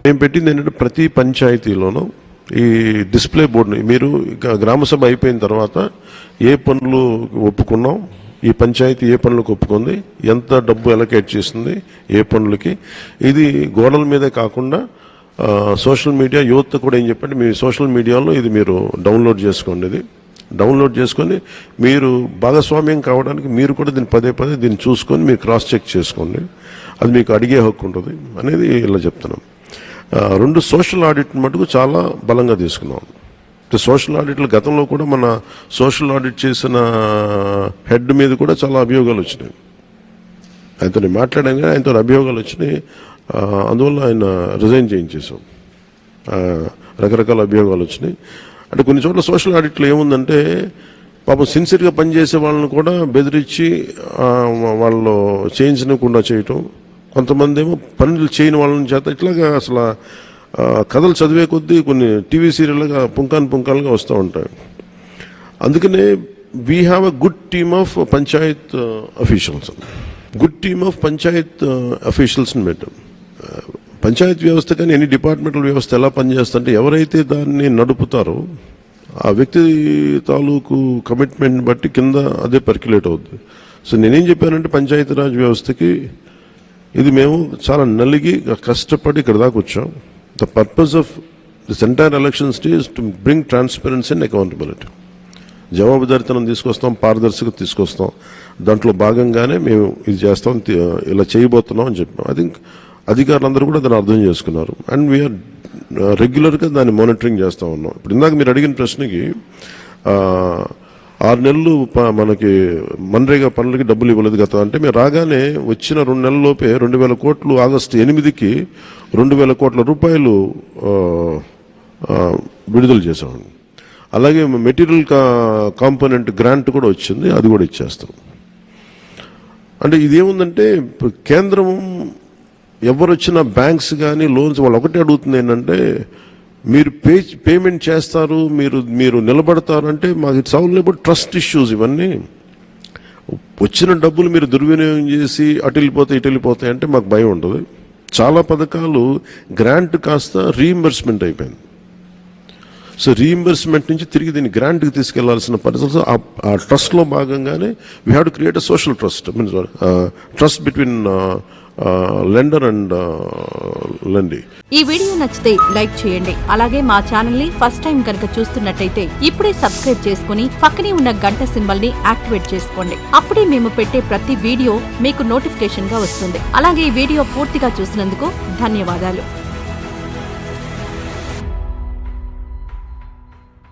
మేము పెట్టింది ఏంటంటే ప్రతి పంచాయతీలోనూ ఈ డిస్ప్లే బోర్డుని మీరు గ్రామసభ అయిపోయిన తర్వాత ఏ పనులు ఒప్పుకున్నాం, ఈ పంచాయతీ ఏ పనులకు ఒప్పుకుంది, ఎంత డబ్బు అలొకేట్ చేసింది ఏ పనులకి, ఇది గోడల మీదే కాకుండా సోషల్ మీడియా యువత కూడా ఏం చెప్పండి, మీ సోషల్ మీడియాలో ఇది మీరు డౌన్లోడ్ చేసుకోండి. ఇది డౌన్లోడ్ చేసుకొని మీరు భాగస్వామ్యం కావడానికి మీరు కూడా దీన్ని పదే దీన్ని చూసుకొని మీరు క్రాస్ చెక్ చేసుకోండి. అది మీకు అడిగే హక్కు ఉంటుంది అనేది ఇలా చెప్తున్నాం. 2 సోషల్ ఆడిట్ మటుకు చాలా బలంగా తీసుకున్నాం. సోషల్ ఆడిట్లు గతంలో కూడా మన సోషల్ ఆడిట్ చేసిన హెడ్ మీద కూడా చాలా అభియోగాలు వచ్చినాయి. ఆయనతో మాట్లాడాను కానీ ఆయనతో అభియోగాలు వచ్చినాయి. అందువల్ల ఆయన రిజైన్ చేయించేసాం. రకరకాల అభియోగాలు వచ్చినాయి. అంటే కొన్ని చోట్ల సోషల్ ఆడిట్లో ఏముందంటే పాపం సిన్సియర్గా పనిచేసే వాళ్ళని కూడా బెదిరించి వాళ్ళు చేయించకుండా చేయటం, కొంతమంది ఏమో పనులు చేయని వాళ్ళని చేత ఇట్లాగా అసలు కథలు చదివే కొద్దీ కొన్ని టీవీ సీరియల్గా పుంకాలుగా వస్తూ ఉంటాయి. అందుకనే we have a good team of panchayat officials, good team of panchayat అఫీషియల్స్ని పెట్టాం. పంచాయత్ వ్యవస్థ కానీ ఎన్ని డిపార్ట్మెంటల్ వ్యవస్థ ఎలా పనిచేస్తుంటే ఎవరైతే దాన్ని నడుపుతారో ఆ వ్యక్తి తాలూకు కమిట్మెంట్ బట్టి కింద అదే పర్క్యులేట్ అవుద్ది. సో నేనేం చెప్పానంటే పంచాయతీరాజ్ వ్యవస్థకి ఇది మేము చాలా నలిగి కష్టపడి ఇక్కడ దాకా వచ్చాం. The purpose of this entire elections is to bring transparency and accountability. జవాబుదారితనం తీసుకొస్తాం, పారదర్శకత తీసుకొస్తాం. దాంట్లో భాగంగానే మేము ఇది చేస్తాం, ఇలా చేయబోతున్నాం అని చెప్పాం. ఐ థింక్ అధికారులందరూ కూడా దాన్ని అర్థం చేసుకున్నారు. అండ్ వీఆర్ రెగ్యులర్గా దాన్ని మానిటరింగ్ చేస్తూ ఉన్నాం. ఇప్పుడు ఇందాక మీరు అడిగిన ప్రశ్నకి 6 నెలలు మనకి మన్రేగా పనులకి డబ్బులు ఇవ్వలేదు గత అంటే మేము రాగానే వచ్చిన 2 నెలల్లోపే 2,000 కోట్లు ఆగస్టు 8కి 2,000 కోట్ల రూపాయలు విడుదల చేసామండి. అలాగే మెటీరియల్ కాంపోనెంట్ గ్రాంట్ కూడా వచ్చింది, అది కూడా ఇచ్చేస్తాం. అంటే ఇదేముందంటే కేంద్రం ఎవరు వచ్చిన బ్యాంక్స్ కానీ లోన్స్ వాళ్ళు ఒకటే అడుగుతుంది ఏంటంటే మీరు పేమెంట్ చేస్తారు, మీరు నిలబడతారు అంటే మాకు it's all about trust issues. ఇవన్నీ వచ్చిన డబ్బులు మీరు దుర్వినియోగం చేసి అటు వెళ్ళిపోతాయి అంటే మాకు భయం ఉంటుంది. చాలా పథకాలు గ్రాంట్ కాస్త రీఇంబర్స్మెంట్ అయిపోయింది. సో రీఇంబర్స్మెంట్ నుంచి తిరిగి దీన్ని గ్రాంట్కి తీసుకెళ్లాల్సిన పరిస్థితి. ఆ ట్రస్ట్లో భాగంగానే we have to create a social trust, trust between lender and Lendi. ఈ వీడియో నచ్చితే లైక్ చేయండి. అలాగే మా ఛానల్ ని ఫస్ట్ టైం కనుక చూస్తున్నట్టయితే ఇప్పుడే సబ్స్క్రైబ్ చేసుకుని పక్కనే ఉన్న గంట సింబల్ ని యాక్టివేట్ చేసుకోండి. అప్పుడే మేము పెట్టే ప్రతి వీడియో మీకు నోటిఫికేషన్ గా వస్తుంది. అలాగే ఈ వీడియో పూర్తిగా చూసినందుకు ధన్యవాదాలు.